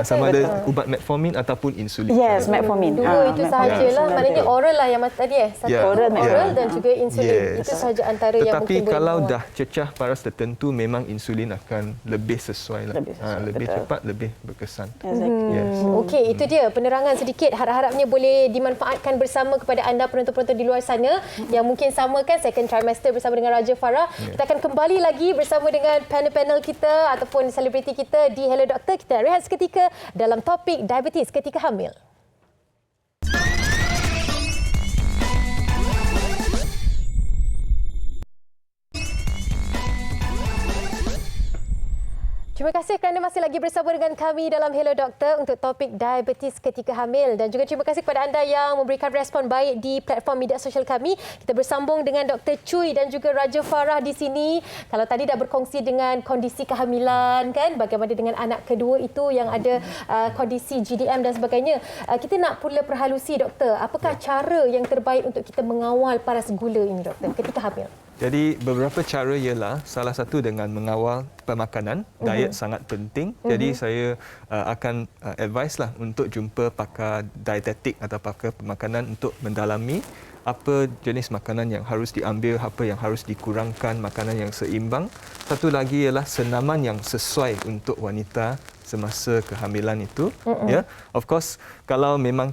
Sama ada ubat metformin ataupun insulin. Yes, metformin. Dua itu sahajalah. Maknanya oral lah yang tadi satu oral dan juga insulin. Itu sahaja antara yang mungkin boleh. Tetapi kalau dah cecah paras tertentu, memang insulin akan lebih sesuai lah. Lebih cepat, lebih berkesan. Okey, itu dia penerangan sedikit. Harap-harapnya boleh dimanfaatkan bersama kepada anda penonton-penonton di luar sana yang mungkin sama kan second trimester bersama dengan Raja Farah. Kita akan kembali lagi bersama dengan panel-panel kita ataupun selebriti kita di Hello Doktor. Kita rehat seketika dalam topik diabetes ketika hamil. Terima kasih kerana masih lagi bersama dengan kami dalam Hello Doktor untuk topik diabetes ketika hamil, dan juga terima kasih kepada anda yang memberikan respon baik di platform media sosial kami. Kita bersambung dengan Dr. Cui dan juga Raja Farah di sini. Kalau tadi dah berkongsi dengan kondisi kehamilan kan, bagaimana dengan anak kedua itu yang ada kondisi GDM dan sebagainya. Kita nak pula perhalusi doktor, apakah cara yang terbaik untuk kita mengawal paras gula ini doktor ketika hamil? Jadi beberapa cara ialah salah satu dengan mengawal pemakanan. Diet sangat penting. Jadi saya akan advise lah untuk jumpa pakar dietetik atau pakar pemakanan untuk mendalami apa jenis makanan yang harus diambil, apa yang harus dikurangkan, makanan yang seimbang. Satu lagi ialah senaman yang sesuai untuk wanita semasa kehamilan itu. Ya, of course kalau memang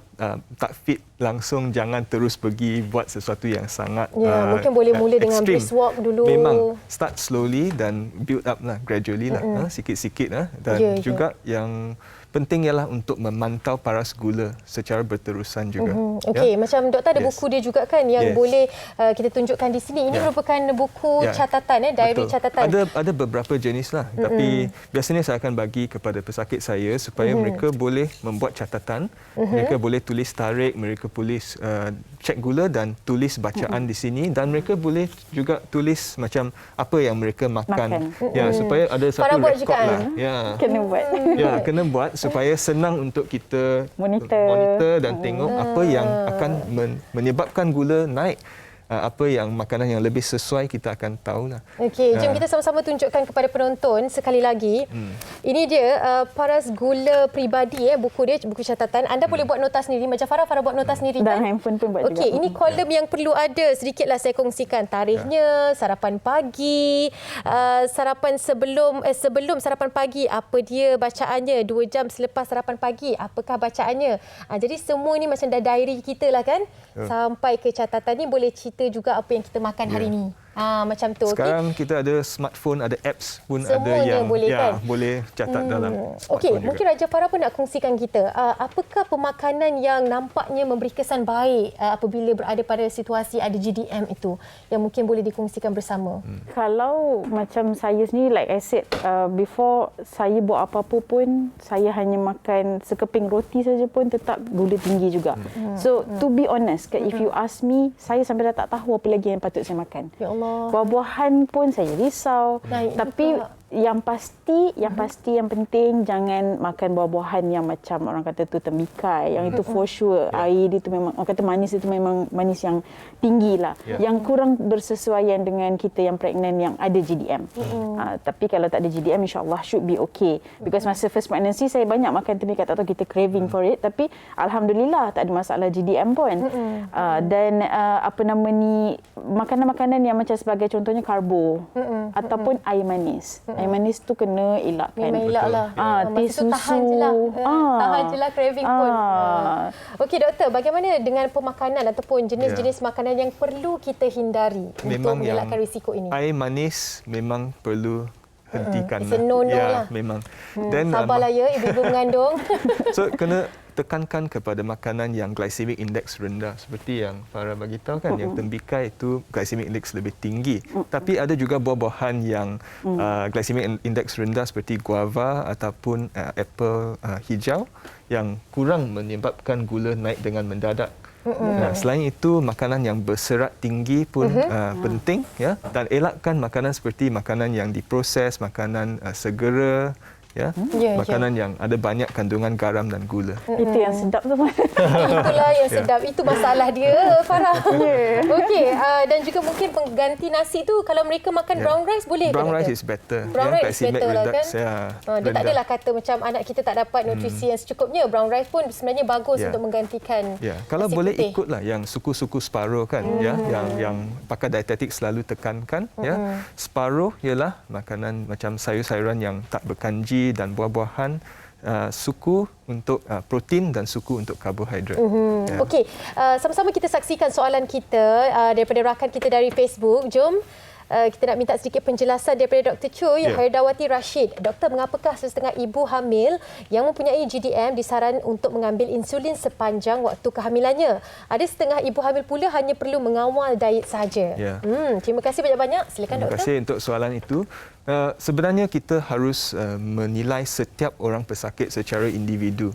tak fit langsung, jangan terus pergi buat sesuatu yang sangat mungkin boleh mula dengan extreme. brisk walk dulu. Memang start slowly dan build up lah, gradually lah, sikit-sikit lah. Dan juga yang penting ialah untuk memantau paras gula secara berterusan juga. Okey, macam doktor ada buku dia juga kan yang boleh kita tunjukkan di sini. Ini merupakan buku catatan, diary catatan. Ada beberapa jenis lah, tapi biasanya saya akan bagi kepada pesakit saya supaya mereka boleh membuat catatan, mereka boleh tulis tarikh, mereka boleh cek gula dan tulis bacaan di sini, dan mereka boleh juga tulis macam apa yang mereka makan. Ya, supaya ada satu rekod lah. Ya. Kena buat. Ya, kena buat supaya senang untuk kita monitor dan tengok apa yang akan menyebabkan gula naik. Apa yang makanan yang lebih sesuai kita akan tahulah. Okey, jom kita sama-sama tunjukkan kepada penonton sekali lagi. Ini dia paras gula peribadi, buku dia, buku catatan. Anda boleh buat nota sendiri macam Farah buat nota sendiri kan? Dan handphone pun buat juga. Okey, ini kolom yang perlu ada. Sedikitlah saya kongsikan tarikhnya, sarapan pagi, sarapan sebelum sarapan pagi, apa dia bacaannya, 2 jam selepas sarapan pagi, apakah bacaannya. Jadi semua ni macam dah diary kita lah kan? Sampai ke catatan ni boleh cerita juga apa yang kita makan hari ni. Macam tu. Sekarang kita ada smartphone, ada apps pun semuanya ada yang boleh, kan? Boleh catat dalam smartphone. Okey, mungkin Raja Farah pun nak kongsikan kita. Apakah pemakanan yang nampaknya memberi kesan baik apabila berada pada situasi ada GDM itu yang mungkin boleh dikongsikan bersama? Kalau macam saya sendiri, like I said, before saya buat apa-apa pun, saya hanya makan sekeping roti saja pun tetap gula tinggi juga. So, to be honest, if you ask me, saya sampai dah tak tahu apa lagi yang patut saya makan. Ya Allah. Buah-buahan pun saya risau. Tapi yang pasti yang penting jangan makan buah-buahan yang macam orang kata tu tembikai. Yang itu for sure air dia tu memang orang kata manis, itu memang manis yang tinggi lah. Yang kurang bersesuaian dengan kita yang pregnant yang ada GDM. Tapi kalau tak ada GDM, insyaAllah should be okay. Because masa first pregnancy saya banyak makan tembikai, tak tahu kita craving for it, tapi alhamdulillah tak ada masalah GDM pun. Dan apa nama ni, makanan-makanan yang macam sebagai contohnya karbo ataupun air manis. Air manis tu kena elakkan. Memang elaklah. Teh susu. Tahan je lah craving pun. Okey doktor, bagaimana dengan pemakanan ataupun jenis-jenis makanan yang perlu kita hindari untuk mengelakkan risiko ini? Air manis memang perlu hentikan. It's a no-no lah. Memang. Sabarlah ya ibu-ibu mengandung. So kena tekankan kepada makanan yang glycemic index rendah, seperti yang Farah bagi tahu kan, yang tembikai itu glycemic index lebih tinggi. Tapi ada juga buah-buahan yang glycemic index rendah seperti guava ataupun apple hijau yang kurang menyebabkan gula naik dengan mendadak. Selain itu, makanan yang berserat tinggi pun penting, ya, dan elakkan makanan seperti makanan yang diproses, makanan segera, makanan yang ada banyak kandungan garam dan gula. Itu yang sedap tu. Itulah yang sedap. Itu masalah dia, Farah. Okey, dan juga mungkin pengganti nasi tu kalau mereka makan brown rice boleh ke? Brown rice is better. Brown rice is better lah kan. Dia tak adalah kata macam anak kita tak dapat nutrisi yang secukupnya. Brown rice pun sebenarnya bagus untuk menggantikan. Kalau boleh ikutlah yang suku-suku separuh kan, yang pakar dietetik selalu tekankan, separuh ialah makanan macam sayur-sayuran yang tak berkanji dan buah-buahan, suku untuk protein dan suku untuk karbohidrat. Okey, sama-sama kita saksikan soalan kita daripada rakan kita dari Facebook. Jom kita nak minta sedikit penjelasan daripada Dr. Choi Haridawati Rashid. Doktor, mengapakah sesetengah ibu hamil yang mempunyai GDM disaran untuk mengambil insulin sepanjang waktu kehamilannya? Ada setengah ibu hamil pula hanya perlu mengawal diet sahaja. Terima kasih banyak-banyak. Silakan doktor. Terima kasih untuk soalan itu. Sebenarnya kita harus menilai setiap orang pesakit secara individu.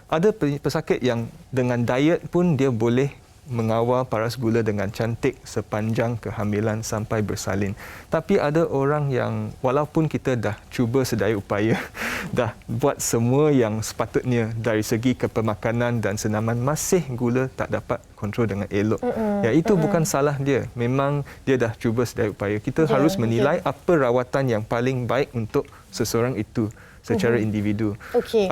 Ada pesakit yang dengan diet pun dia boleh mengawal paras gula dengan cantik sepanjang kehamilan sampai bersalin. Tapi ada orang yang walaupun kita dah cuba sedaya upaya, dah buat semua yang sepatutnya dari segi kepemakanan dan senaman, masih gula tak dapat kontrol dengan elok. Itu bukan salah dia. Memang dia dah cuba sedaya upaya. Kita harus menilai apa rawatan yang paling baik untuk seseorang itu. secara individu. Okey.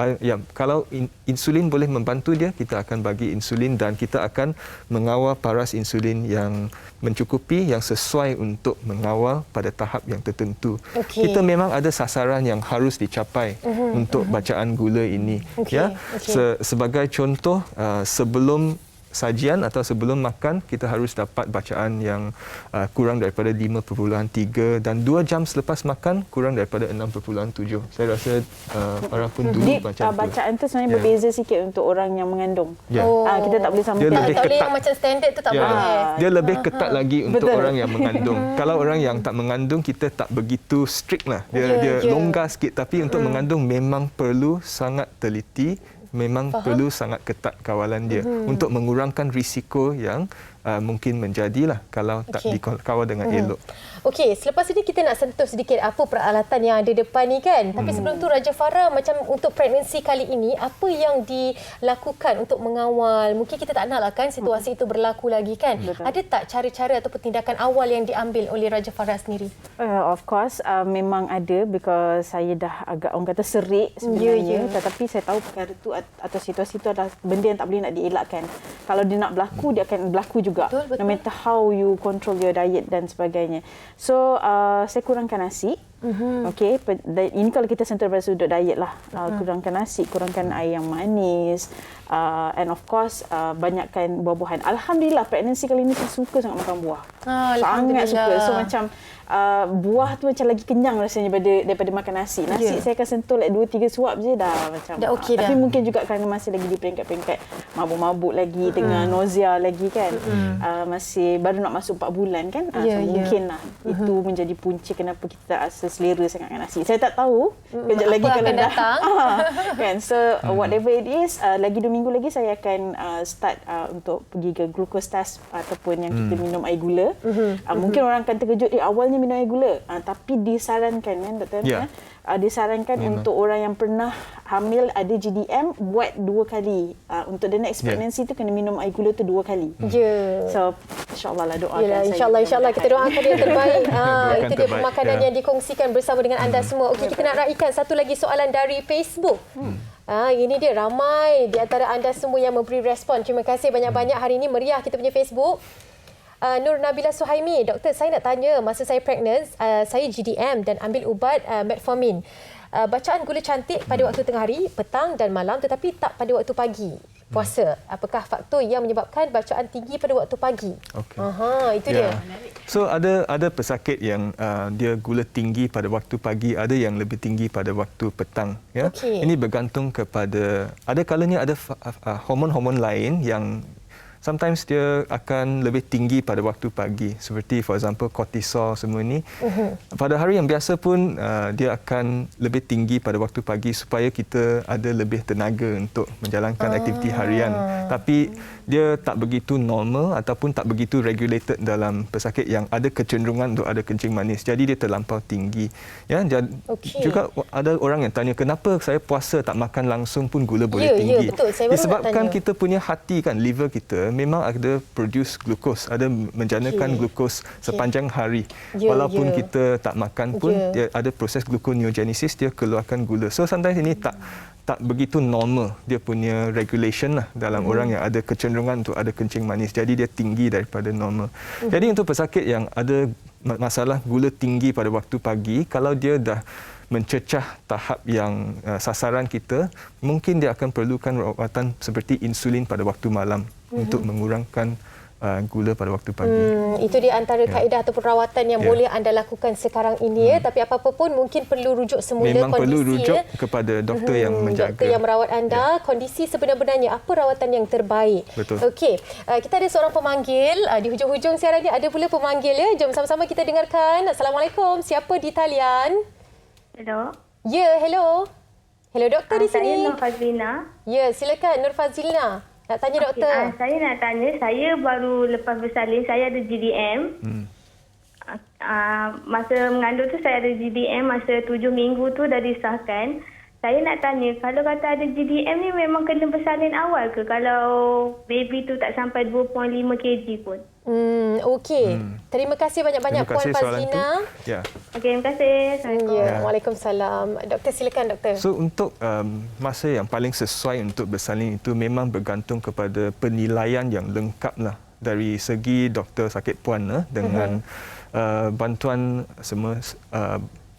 Kalau insulin boleh membantu dia, kita akan bagi insulin dan kita akan mengawal paras insulin yang mencukupi, yang sesuai untuk mengawal pada tahap yang tertentu. Kita memang ada sasaran yang harus dicapai untuk bacaan gula ini. Sebagai contoh, sebelum sajian atau sebelum makan, kita harus dapat bacaan yang kurang daripada 5.3 dan 2 jam selepas makan kurang daripada 6.7. Saya rasa Farah pun dulu macam tu. Bacaan tu sebenarnya berbeza sikit untuk orang yang mengandung. Kita tak boleh samakan. Tak boleh yang macam standard tu tak boleh. Dia lebih ketat lagi untuk orang yang mengandung. Kalau orang yang tak mengandung, kita tak begitu strict lah. Dia longgar sikit, tapi untuk mengandung memang perlu sangat teliti, memang perlu sangat ketat kawalan dia untuk mengurangkan risiko yang mungkin menjadilah kalau tak dikawal dengan elok. Okey, selepas ini kita nak sentuh sedikit apa peralatan yang ada depan ni kan. Tapi sebelum tu Raja Farah, macam untuk pregnancy kali ini, apa yang dilakukan untuk mengawal? Mungkin kita tak naklah kan situasi itu berlaku lagi kan. Ada tak cara-cara atau tindakan awal yang diambil oleh Raja Farah sendiri? Of course, memang ada, because saya dah agak orang kata serik sebenarnya. Tetapi saya tahu perkara tu atau situasi itu adalah benda yang tak boleh nak dielakkan. Kalau dia nak berlaku, dia akan berlaku juga. Betul. No matter how you control your diet dan sebagainya. So, saya kurangkan nasi. Okey, ini kalau kita sentuh pada sudut diet lah. Kurangkan nasi, kurangkan air yang manis, and of course banyakkan buah-buahan. Alhamdulillah, pregnancy kali ni saya suka sangat makan buah. Sangat suka. So macam buah tu macam lagi kenyang rasanya daripada makan nasi. Nasi saya akan sentuh like 2-3 suap je dah macam. Dah okey dah. Tapi mungkin juga kerana masih lagi di peringkat-peringkat mabuk-mabuk lagi, tengah nausea lagi kan. Masih baru nak masuk 4 bulan kan. So mungkinlah itu menjadi punca kenapa kita rasa selera sangat dengan nasi. Saya tak tahu kejap lagi kalau dah datang. Kan. So whatever it is, lagi 2 minggu lagi saya akan start untuk pergi ke glucose test ataupun yang kita minum air gula. Mungkin orang akan terkejut awalnya minum air gula, tapi disarankan kan doktor disarankan untuk orang yang pernah hamil ada GDM buat 2 kali. Untuk the next pregnancy tu kena minum air gula tu 2 kali. So insya-Allah lah doakan saya. Insya-Allah kita doakan dia terbaik. Itu dia pemakanan yang dikongsikan bersama dengan anda semua. Okey, kita nak raikan satu lagi soalan dari Facebook. Ini dia, ramai di antara anda semua yang memberi respon. Terima kasih banyak-banyak. Hari ini meriah kita punya Facebook. Nur Nabila Suhaimi, doktor, saya nak tanya, masa saya pregnant, saya GDM dan ambil ubat metformin. Bacaan gula cantik pada waktu tengah hari, petang dan malam, tetapi tak pada waktu pagi puasa. Apakah faktor yang menyebabkan bacaan tinggi pada waktu pagi? Itu dia. So ada pesakit yang dia gula tinggi pada waktu pagi, ada yang lebih tinggi pada waktu petang. Ini bergantung kepada, ada kalanya ada hormon-hormon lain yang sometimes dia akan lebih tinggi pada waktu pagi, seperti for example kortisol semua ini. Pada hari yang biasa pun dia akan lebih tinggi pada waktu pagi supaya kita ada lebih tenaga untuk menjalankan aktiviti harian. Tapi dia tak begitu normal ataupun tak begitu regulated dalam pesakit yang ada kecenderungan untuk ada kencing manis. Jadi dia terlampau tinggi. Juga ada orang yang tanya, kenapa saya puasa tak makan langsung pun gula boleh tinggi? Betul. Saya disebabkan kita punya hati kan, liver kita memang ada produce glukos, ada menjanakan glukos sepanjang hari. Walaupun kita tak makan pun dia ada proses gluconeogenesis, dia keluarkan gula. So sometimes ini tak begitu normal dia punya regulation lah dalam orang yang ada kecenderungan untuk ada kencing manis. Jadi dia tinggi daripada normal. Jadi untuk pesakit yang ada masalah gula tinggi pada waktu pagi, kalau dia dah mencecah tahap yang sasaran kita, mungkin dia akan perlukan rawatan seperti insulin pada waktu malam untuk mengurangkan gula pada waktu pagi. Itu di antara kaedah atau perawatan yang boleh anda lakukan sekarang ini. Tapi apa-apa pun mungkin perlu rujuk semula memang kondisi. Perlu rujuk kepada doktor yang menjaga. Doktor yang merawat anda. Kondisi sebenar-benarnya, apa rawatan yang terbaik. Betul. Okey, kita ada seorang pemanggil. Di hujung-hujung siaran ni ada pula pemanggil ya. Jom sama-sama kita dengarkan. Assalamualaikum. Siapa di talian? Hello. Ya, hello. Hello, doktor di sini. Saya Nur Fazlina. Ya, silakan Nur Fazlina. Nak tanya doktor. Saya nak tanya, saya baru lepas bersalin, saya ada GDM. Masa mengandung tu saya ada GDM, masa 7 minggu tu dah disahkan. Saya nak tanya, kalau kata ada GDM ni memang kena bersalin awal ke? Kalau baby tu tak sampai 2.5 kg pun? Okey. Terima kasih banyak-banyak Terima Puan kasih soalan Fazlina. Ya. Okey, terima kasih. Assalamualaikum. Ya, Waalaikumsalam. Doktor, silakan doktor. So untuk masa yang paling sesuai untuk bersalin itu memang bergantung kepada penilaian yang lengkap lah dari segi doktor sakit puan dengan bantuan semua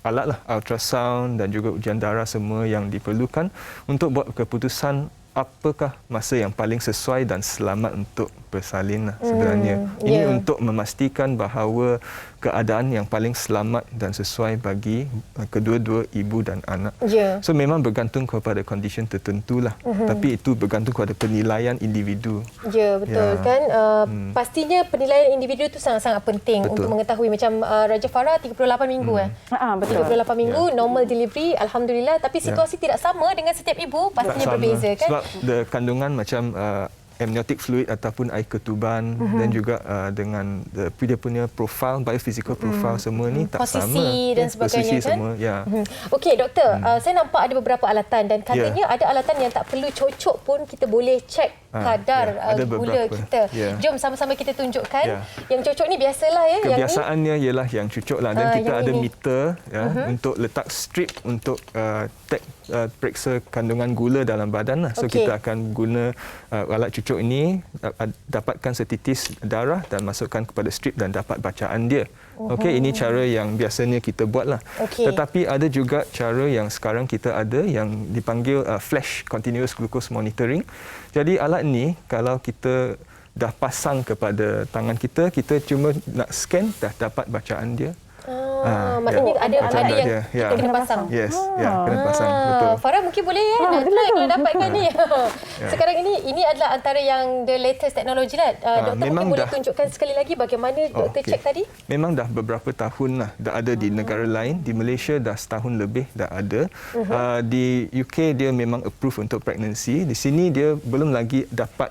alat lah, ultrasound dan juga ujian darah semua yang diperlukan untuk buat keputusan apakah masa yang paling sesuai dan selamat untuk bersalin lah sebenarnya. Ini untuk memastikan bahawa keadaan yang paling selamat dan sesuai bagi kedua-dua ibu dan anak. So memang bergantung kepada kondisi tertentu lah. Tapi itu bergantung kepada penilaian individu. Ya, betul kan. Pastinya penilaian individu itu sangat-sangat penting untuk mengetahui. Macam Raja Farah 38 minggu Betul. 38 minggu normal delivery, alhamdulillah. Tapi situasi tidak sama dengan setiap ibu, pastinya berbeza kan. Sebab kandungan macam amniotic fluid ataupun air ketuban dan juga dengan dia punya profil, biophysical profile semua ni tak posisi sama. Dan sebagainya posisi kan. semua, ya. Okey doktor, saya nampak ada beberapa alatan dan katanya ada alatan yang tak perlu cocok pun kita boleh cek kadar gula kita. Jom sama-sama kita tunjukkan. Yang cocok ni biasalah ya. Kebiasaannya ialah yang cucuk lah dan kita ada meter untuk letak strip untuk periksa kandungan gula dalam badan lah. So kita akan guna alat cucuk ini, dapatkan setitis darah dan masukkan kepada strip dan dapat bacaan dia. Okey, ini cara yang biasanya kita buatlah. Tetapi ada juga cara yang sekarang kita ada yang dipanggil flash continuous glucose monitoring. Jadi alat ni kalau kita dah pasang kepada tangan kita, kita cuma nak scan dah dapat bacaan dia. Maknanya ada yang kita kena pasang. Yes, kena pasang. Betul. Farah mungkin boleh nak try kalau dapatkan ni. Sekarang ini adalah antara yang the latest teknologi lah. Doktor mungkin boleh tunjukkan sekali lagi bagaimana doktor cek tadi? Memang dah beberapa tahun lah dah ada di negara lain. Di Malaysia dah setahun lebih dah ada. Di UK dia memang approve untuk pregnancy. Di sini dia belum lagi dapat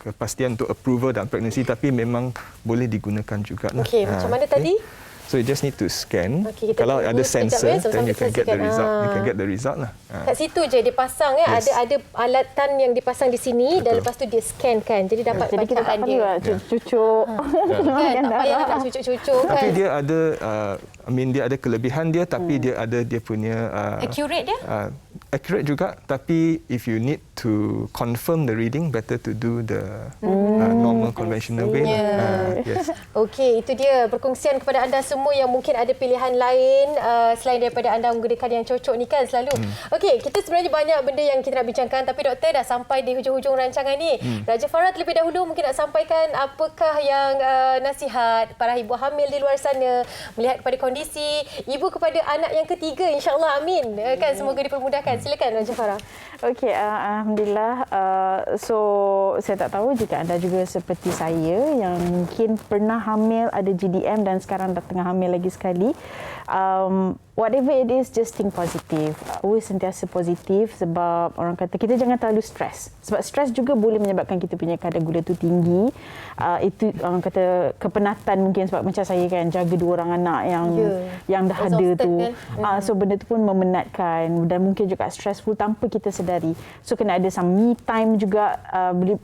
kepastian untuk approval dan pregnancy, tapi memang boleh digunakan juga. Okey, macam mana tadi? So you just need to scan. tunggu Kalau ada sensor, then you can get the result. You can get the result lah. Kat situ je dia pasang ada alatan yang dipasang di sini dan lepas tu dia scan kan. Jadi dapat jadi kita tak bacaan dia. Cucuk. Kan, tak payah nak cucuk-cucuk kan. Tapi dia ada dia ada kelebihan dia, tapi dia ada dia punya accurate dia? Accurate juga, tapi if you need to confirm the reading, better to do the normal conventional way. Yes. Okey, itu dia perkongsian kepada anda semua yang mungkin ada pilihan lain selain daripada anda menggunakan yang cocok ni kan selalu. Okey, kita sebenarnya banyak benda yang kita nak bincangkan, tapi doktor dah sampai di hujung-hujung rancangan ni. Raja Farah terlebih dahulu mungkin nak sampaikan apakah yang nasihat para ibu hamil di luar sana melihat kepada kondisi ibu kepada anak yang ketiga, insya-Allah, amin. Kan semoga dipermudahkan. Silakan Raja Farah. Okey, alhamdulillah. So saya tak tahu jika anda juga seperti saya yang mungkin pernah hamil, ada GDM dan sekarang dah tengah hamil lagi sekali. Whatever it is, just think positive. Always sentiasa positif sebab orang kata kita jangan terlalu stres. Sebab stres juga boleh menyebabkan kita punya kadar gula tu tinggi. Itu orang kata kepenatan mungkin sebab macam saya kan jaga 2 orang anak yang dah ada tu. Kan? So benda tu pun memenatkan dan mungkin juga stressful tanpa kita sedari. So kena ada some me time juga,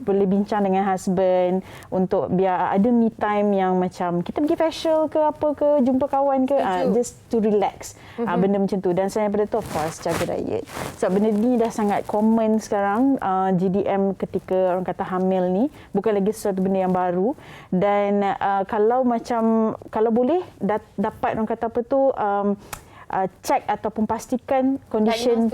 boleh bincang dengan husband untuk biar ada me time yang macam kita pergi facial ke apa ke, jumpa kawan ke, just to relax. Benda macam tu. Dan selain daripada tu, of course, jaga diet. Sebab benda ni dah sangat common sekarang, GDM ketika orang kata hamil ni. Bukan lagi sesuatu benda yang baru. Dan kalau boleh, dapat orang kata apa tu, cek ataupun pastikan condition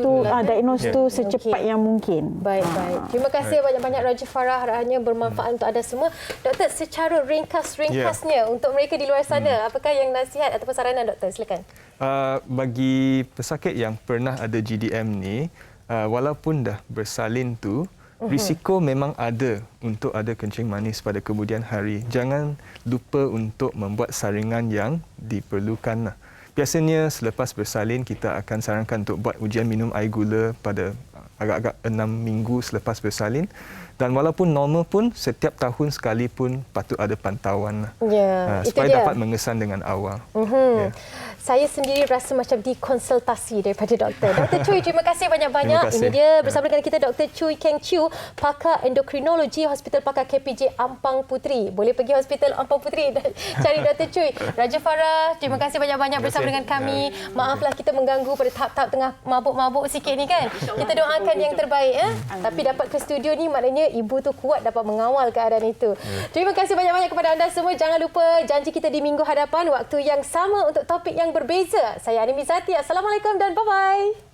diagnose tu secepat yang mungkin. Baik. Terima kasih banyak-banyak Raja Farah, harapnya bermanfaat untuk anda semua. Doktor, secara ringkasnya untuk mereka di luar sana, apakah yang nasihat ataupun saranan doktor? Silakan. Bagi pesakit yang pernah ada GDM ni, walaupun dah bersalin tu, risiko memang ada untuk ada kencing manis pada kemudian hari. Jangan lupa untuk membuat saringan yang diperlukan. Biasanya selepas bersalin kita akan sarankan untuk buat ujian minum air gula pada agak-agak 6 minggu selepas bersalin. Dan walaupun normal pun, setiap tahun sekali pun patut ada pantauan itu supaya dia. dapat mengesan dengan awal. Saya sendiri rasa macam dikonsultasi daripada doktor. Dr. Chui, terima kasih banyak-banyak. Terima kasih. Ini dia bersama dengan kita Dr. Chui Keng Chew, pakar endokrinologi Hospital Pakar KPJ Ampang Puteri. Boleh pergi Hospital Ampang Puteri dan cari Dr. Chui. Raja Farah, terima kasih banyak-banyak bersama dengan kami. Maaflah kita mengganggu pada tahap-tahap tengah mabuk-mabuk sikit ni kan. Kita doakan yang terbaik. Tapi dapat ke studio ni maknanya ibu tu kuat dapat mengawal keadaan itu. Terima kasih banyak-banyak kepada anda semua. Jangan lupa janji kita di minggu hadapan waktu yang sama untuk topik yang berbeza. Saya Ani Mizati. Assalamualaikum dan bye-bye.